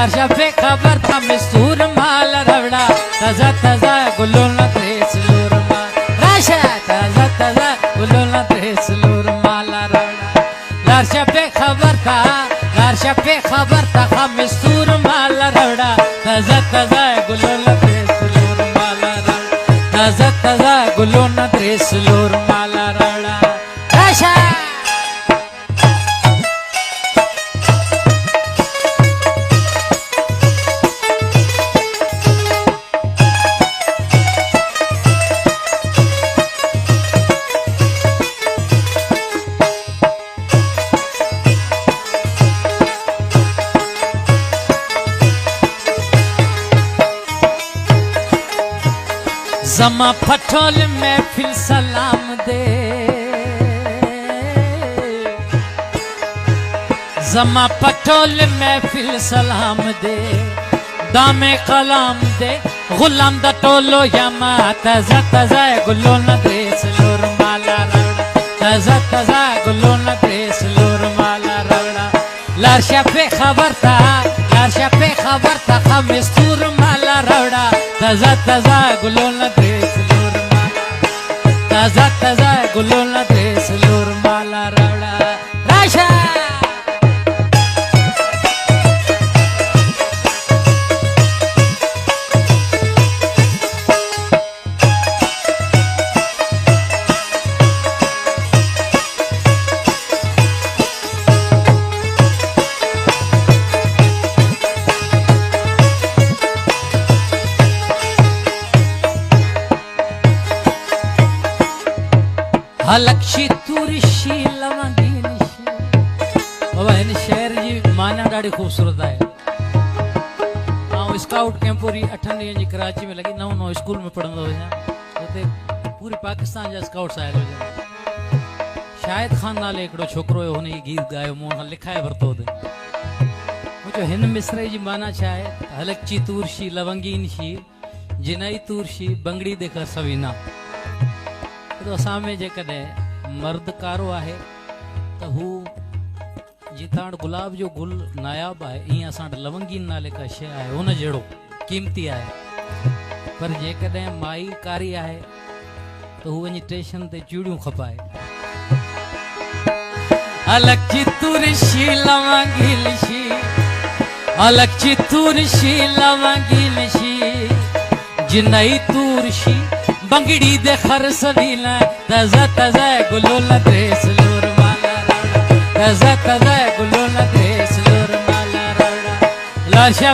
लारशा पे खबर था मिस्तूर माल रवड़ा ताजा ताजा गुलो न त्रेस लूर माल राशा ताजा ताजा गुलो न त्रेस लूर माल रवड़ा लारशा पे खबर था मिस्तूर माल रवड़ा ताजा ताजा गुलो न त्रेस लूर माल रवड़ा ताजा ताजा गुलो न त्रेस लूर माल रवड़ा राशा जमा फटोल में फिर सलाम दे जमा पटोल में फिर सलाम दे दामे कलाम दे गुलाम दा टोलो यमा ताजा ताजा गुलो न देस लोर माला रवड़ा ताजा ताजा गुलो न देस लोर माला रवड़ा लारशा पे खबर था मिस्तूर माला रवड़ा ताजा ताजा गुलो न देस लोर माला ताजा ताजा गुलो न देस लोर माला रवड़ा राशा हलक्षी तुरशी लवंगी बाबा इन शहर जी माना ॾाढी ख़ूबसूरत आहे। ऐं स्काउट कैंप पूरी 8 ॾींहंनि जी कराची में लॻी नओं स्कूल में पढ़ंदो हुअसि हुते पूरी पाकिस्तान जा स्काउट्स आयल हुजनि। शाहिद खान नाले हिकिड़ो छोकिरो हुयो, हुन जी गीत ॻायो, मूं खां लिखाए वरितो हुते। मूं चयो हिन मिसरे जी माना छा आहे? हलक्षी तुरशी लवंगीन शी जिनई तुरशी बंगड़ी देखा सवीना। तो असां में जेकॾहिं मर्द कारो आहे त हू जितां गुलाब जो गुल नायाब आहे, ईअं असां वटि लवंगीन नाले का शइ आहे हुन जहिड़ो क़ीमती आहे। पर जेकॾहिं माई कारी आहे त हू वञी स्टेशन ते चूड़ियूं खपाए। अलॻि तुरशी लवंगीन शी अलॻि तुरशी लवंगीन शी जिनई तुरशी बंगड़ी दे खर सवीना ताजा ताजा गुलो न देस लोर माला रवड़ा ताजा ताजा गुलो न देस लोर माला रवड़ा लारशा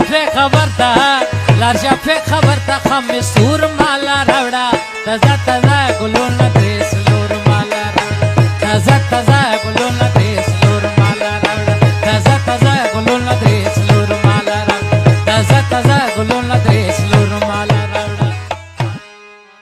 पे खबर था मिस्तूर माला रवड़ा ताजा ताजा गुलो न देस लोर माला रवड़ा ताजा ताजा गुलो न